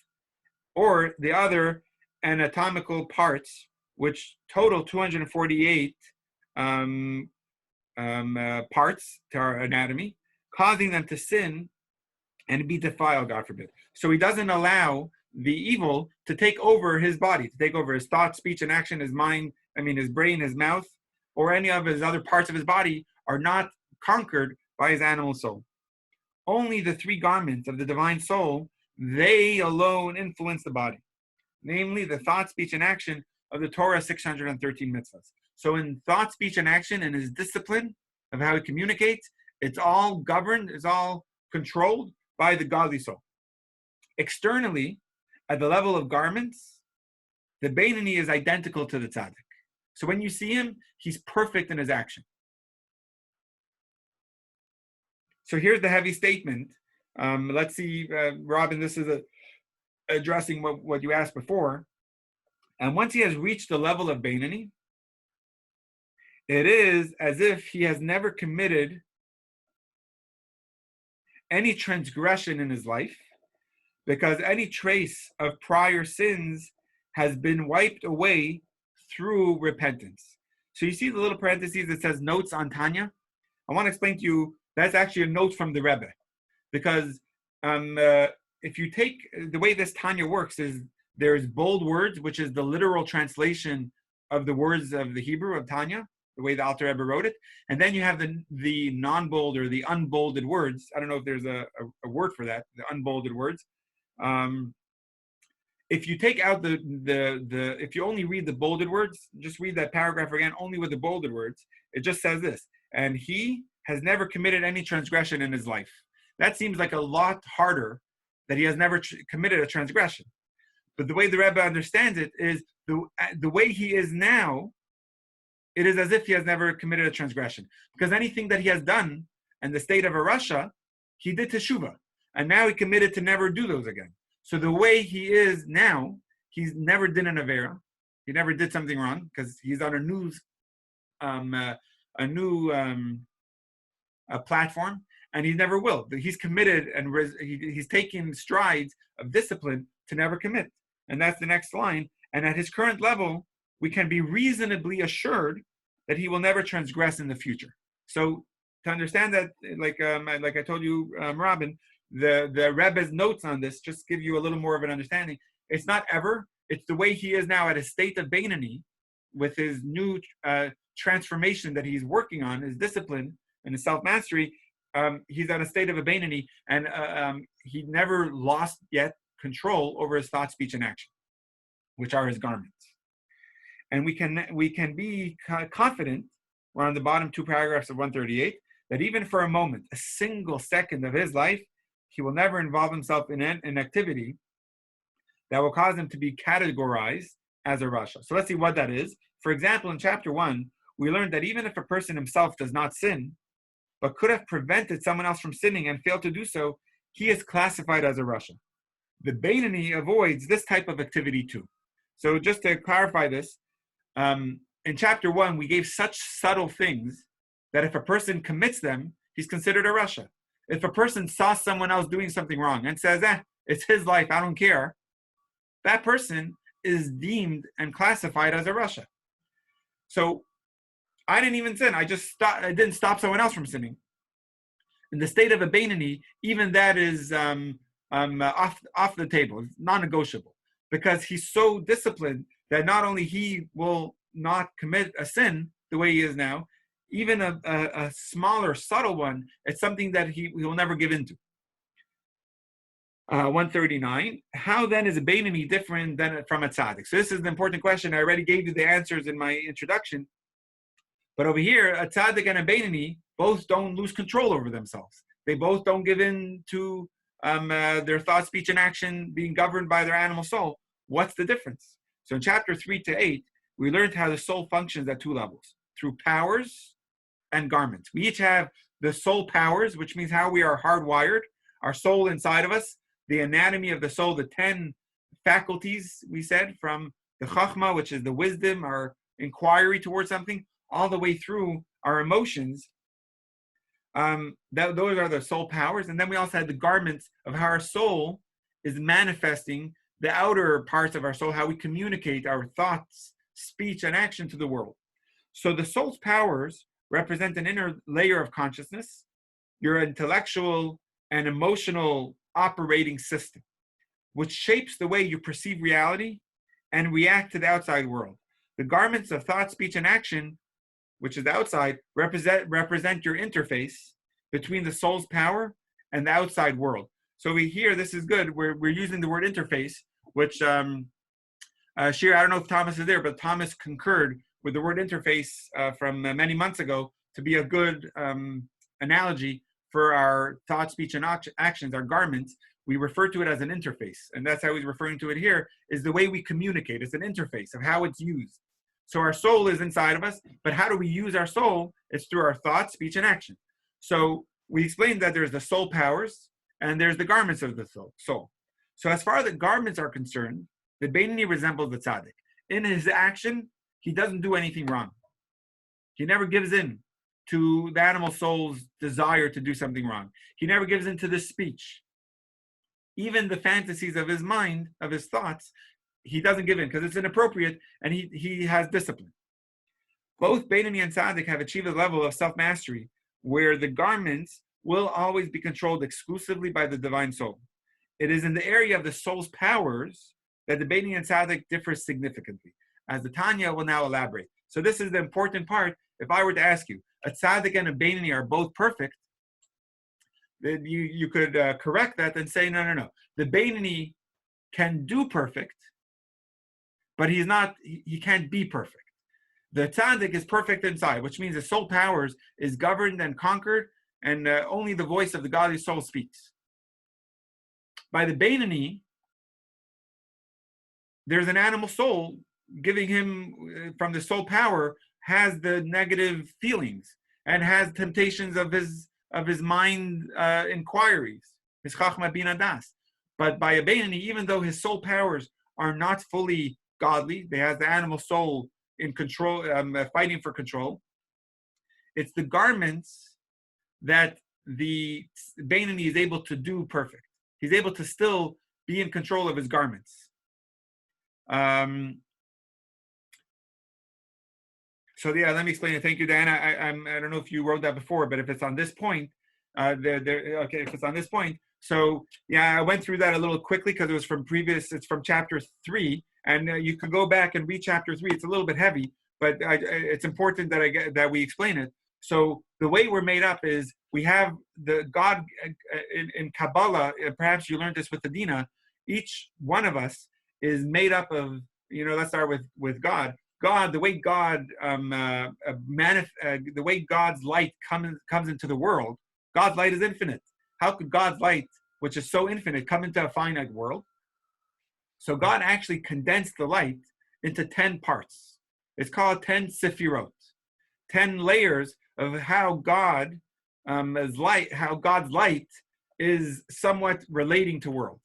or the other anatomical parts, which total 248 parts to our anatomy, causing them to sin and be defiled, God forbid. So he doesn't allow the evil to take over his body, to take over his thought, speech, and action, his mind, his brain, his mouth, or any of his other parts of his body are not conquered by his animal soul. Only the three garments of the divine soul, they alone influence the body, namely the thought, speech, and action of the Torah 613 mitzvahs. So in thought, speech, and action, and his discipline of how he communicates, it's all governed, it's all controlled by the godly soul. Externally, at the level of garments, the Beinoni is identical to the tzaddik. So when you see him, he's perfect in his action. So here's the heavy statement. Let's see, Robin, this is addressing what you asked before. And once he has reached the level of Beinoni, it is as if he has never committed any transgression in his life, because any trace of prior sins has been wiped away through repentance. So you see the little parentheses that says notes on Tanya? I want to explain to you, that's actually a note from the Rebbe. Because if you take, the way this Tanya works is there's bold words, which is the literal translation of the words of the Hebrew of Tanya, the way the Alter Rebbe wrote it. And then you have the non-bold or the unbolded words. I don't know if there's a word for that, the unbolded words. If you take out if you only read the bolded words, just read that paragraph again, only with the bolded words, it just says this: and he has never committed any transgression in his life. That seems like a lot harder, that he has never committed a transgression. But the way the Rebbe understands it is the way he is now, it is as if he has never committed a transgression. Because anything that he has done in the state of a Rasha, he did teshuvah. And now he committed to never do those again. So the way he is now, he's never did an avera. He never did something wrong because he's on a new platform, and he never will. He's committed and he's taking strides of discipline to never commit. And that's the next line. And at his current level, we can be reasonably assured that he will never transgress in the future. So to understand that, like I told you, Robin, the Rebbe's notes on this just give you a little more of an understanding. It's not ever, it's the way he is now at a state of Beinoni with his new transformation that he's working on, his discipline and his self-mastery. He's at a state of a Beinoni, and he never lost yet control over his thought, speech, and action, which are his garments. And we can be confident, we're on the bottom two paragraphs of 138, that even for a moment, a single second of his life, he will never involve himself in an activity that will cause him to be categorized as a Rasha. So let's see what that is. For example, in chapter 1, we learned that even if a person himself does not sin, but could have prevented someone else from sinning and failed to do so, he is classified as a Rasha. The Beinoni avoids this type of activity too. So just to clarify this, in chapter 1, we gave such subtle things that if a person commits them, he's considered a Rasha. If a person saw someone else doing something wrong and says, it's his life, I don't care, that person is deemed and classified as a Rasha. So I didn't even sin. I didn't stop someone else from sinning. In the state of a Beinoni, even that is off the table. It's non-negotiable, because he's so disciplined that not only he will not commit a sin the way he is now, even a smaller, subtle one, it's something that he will never give into. 139. How then is a Beinoni different than from a tzaddik? So this is an important question. I already gave you the answers in my introduction. But over here, a tzaddik and a Beinoni both don't lose control over themselves. They both don't give in to their thought, speech, and action being governed by their animal soul. What's the difference? So in chapter 3 to 8, we learned how the soul functions at two levels, through powers and garments. We each have the soul powers, which means how we are hardwired, our soul inside of us, the anatomy of the soul, the 10 faculties, we said, from the chachma, which is the wisdom, our inquiry towards something, all the way through our emotions. Those are the soul powers. And then we also had the garments of how our soul is manifesting the outer parts of our soul, how we communicate our thoughts, speech, and action to the world. So the soul's powers represent an inner layer of consciousness, your intellectual and emotional operating system, which shapes the way you perceive reality and react to the outside world. The garments of thought, speech, and action, which is the outside, represent your interface between the soul's power and the outside world. So we hear, this is good, we're using the word interface, which Shira, I don't know if Thomas is there, but Thomas concurred with the word interface from many months ago to be a good analogy for our thought, speech, and actions, our garments. We refer to it as an interface. And that's how he's referring to it here, is the way we communicate. It's an interface of how it's used. So our soul is inside of us, but how do we use our soul? It's through our thought, speech, and action. So we explained that there's the soul powers and there's the garments of the soul. So as far as the garments are concerned, the Beinoni resembles the tzaddik. In his action, he doesn't do anything wrong. He never gives in to the animal soul's desire to do something wrong. He never gives in to the speech. Even the fantasies of his mind, of his thoughts, he doesn't give in because it's inappropriate, and he has discipline. Both Beinoni and tzaddik have achieved a level of self-mastery where the garments will always be controlled exclusively by the divine soul. It is in the area of the soul's powers that the Beinoni and tzaddik differ significantly, as the Tanya will now elaborate. So this is the important part. If I were to ask you, a tzaddik and a Beinoni are both perfect, then you could correct that and say, no. The Beinoni can do perfect, but he can't be perfect. The tzaddik is perfect inside, which means the soul powers is governed and conquered, and only the voice of the godly soul speaks. By the Beinoni, there's an animal soul giving him, from the soul power, has the negative feelings and has temptations of his mind inquiries, his chachma bina das. But by a Beinoni, even though his soul powers are not fully godly, they have the animal soul in control, fighting for control. It's the garments that the Beinoni is able to do perfect. He's able to still be in control of his garments. So yeah, let me explain it. Thank you, Diana. I don't know if you wrote that before, but if it's on this point, okay, if it's on this point. So yeah, I went through that a little quickly because it was it's from chapter 3, and you can go back and read chapter 3. It's a little bit heavy, but it's important that we explain it. So the way we're made up is we have the God in Kabbalah. Perhaps you learned this with the Dina. Each one of us is made up of, let's start with God. God, the way God the way God's light comes into the world. God's light is infinite. How could God's light, which is so infinite, come into a finite world? So God actually condensed the light into 10 parts. It's called 10 sefirot, 10 layers of how God how God's light is somewhat relating to world.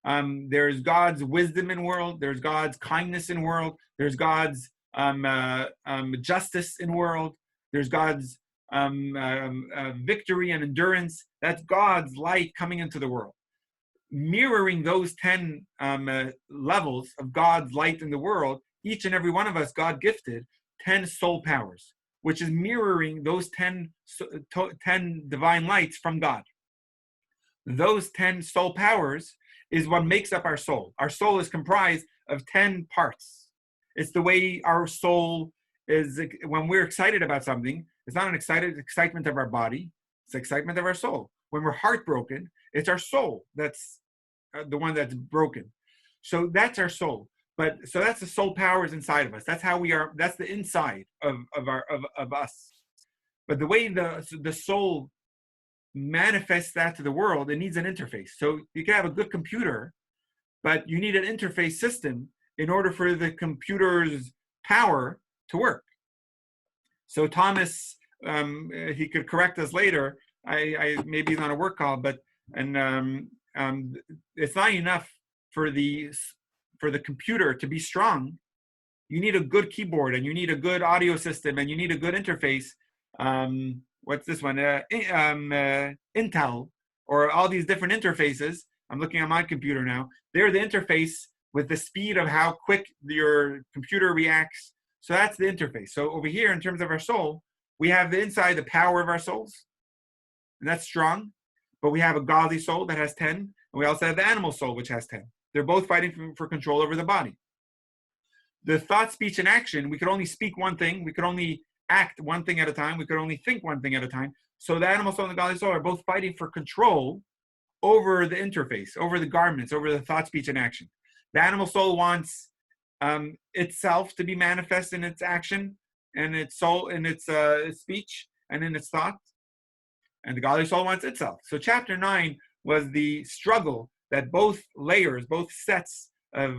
There's God's wisdom in world. There's God's kindness in world. There's God's justice in world. There's God's victory and endurance. That's God's light coming into the world. Mirroring those 10 levels of God's light in the world, each and every one of us, God gifted 10 soul powers, which is mirroring those 10 divine lights from God. Those 10 soul powers is what makes up our soul. Our soul is comprised of 10 parts. It's the way our soul is. When we're excited about something, it's not an excitement of our body, it's the excitement of our soul. When we're heartbroken, it's our soul that's the one that's broken. So that's our soul. So that's the soul powers inside of us. That's how we are. That's the inside of us. But the way the soul manifests that to the world, it needs an interface. So you can have a good computer, but you need an interface system in order for the computer's power to work. So Thomas, he could correct us later. I maybe he's on a work call, but it's not enough for the computer to be strong. You need a good keyboard, and you need a good audio system, and you need a good interface. What's this one? Intel, or all these different interfaces. I'm looking at my computer now. They're the interface with the speed of how quick your computer reacts. So that's the interface. So over here, in terms of our soul, we have the inside, the power of our souls, and that's strong. But we have a godly soul that has 10, and we also have the animal soul, which has 10. They're both fighting for control over the body. The thought, speech, and action, we could only speak one thing. We could only act one thing at a time. We could only think one thing at a time. So the animal soul and the godly soul are both fighting for control over the interface, over the garments, over the thought, speech, and action. The animal soul wants itself to be manifest in its action, and its soul, in its speech, and in its thought. And the godly soul wants itself. So chapter 9 was the struggle that both layers, both sets of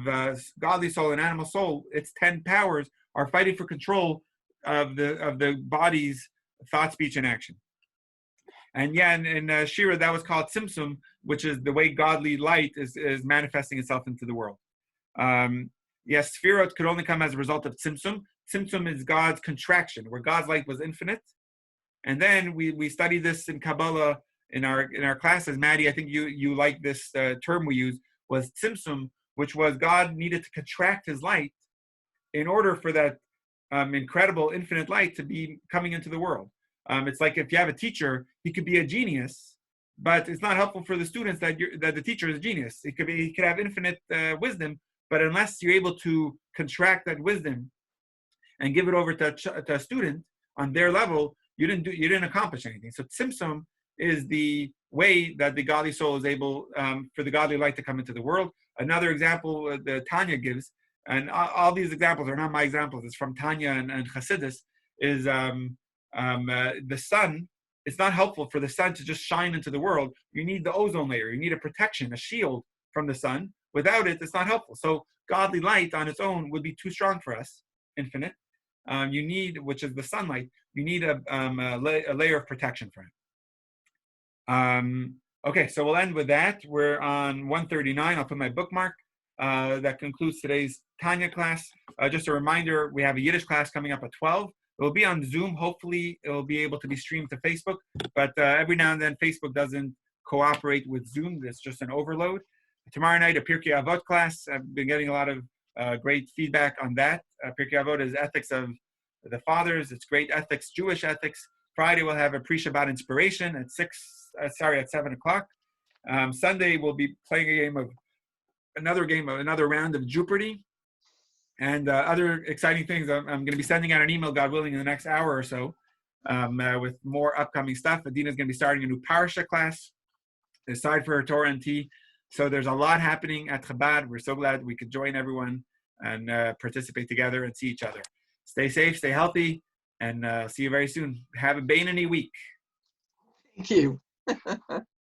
godly soul and animal soul, its 10 powers, are fighting for control of the body's thought, speech, and action. And yeah, in Shira, that was called Tzimtzum, which is the way godly light is manifesting itself into the world. Yes, Sfirot could only come as a result of Tzimtzum. Tzimtzum is God's contraction, where God's light was infinite. And then we studied this in Kabbalah in our classes. Maddie, I think you like this term we use, was Tzimtzum, which was God needed to contract his light in order for that incredible infinite light to be coming into the world. It's like if you have a teacher, he could be a genius, but it's not helpful for the students that the teacher is a genius. He could have infinite wisdom, but unless you're able to contract that wisdom and give it over to a student on their level, you didn't accomplish anything. So Tzimtzum is the way that the godly soul is able for the godly light to come into the world. Another example that Tanya gives, and all these examples are not my examples, it's from Tanya and Chassidus, is the sun. It's not helpful for the sun to just shine into the world. You need the ozone layer. You need a protection, a shield from the sun. Without it, it's not helpful. So godly light on its own would be too strong for us, infinite. You need, which is the sunlight, you need a layer of protection for it. Okay, so we'll end with that. We're on 139. I'll put my bookmark. That concludes today's Tanya class. Just a reminder, we have a Yiddish class coming up at 12. It will be on Zoom. Hopefully, it will be able to be streamed to Facebook. But every now and then, Facebook doesn't cooperate with Zoom. It's just an overload. Tomorrow night, a Pirkei Avot class. I've been getting a lot of great feedback on that. Pirkei Avot is ethics of the fathers. It's great ethics, Jewish ethics. Friday, we'll have a pre-Shabbat inspiration at 7 o'clock. Sunday, we'll be playing another round of Jeopardy. And other exciting things. I'm going to be sending out an email, God willing, in the next hour or so with more upcoming stuff. Adina's going to be starting a new Parsha class, aside for her Torah and tea. So there's a lot happening at Chabad. We're so glad we could join everyone and participate together and see each other. Stay safe, stay healthy, and see you very soon. Have a Beinoni week. Thank you.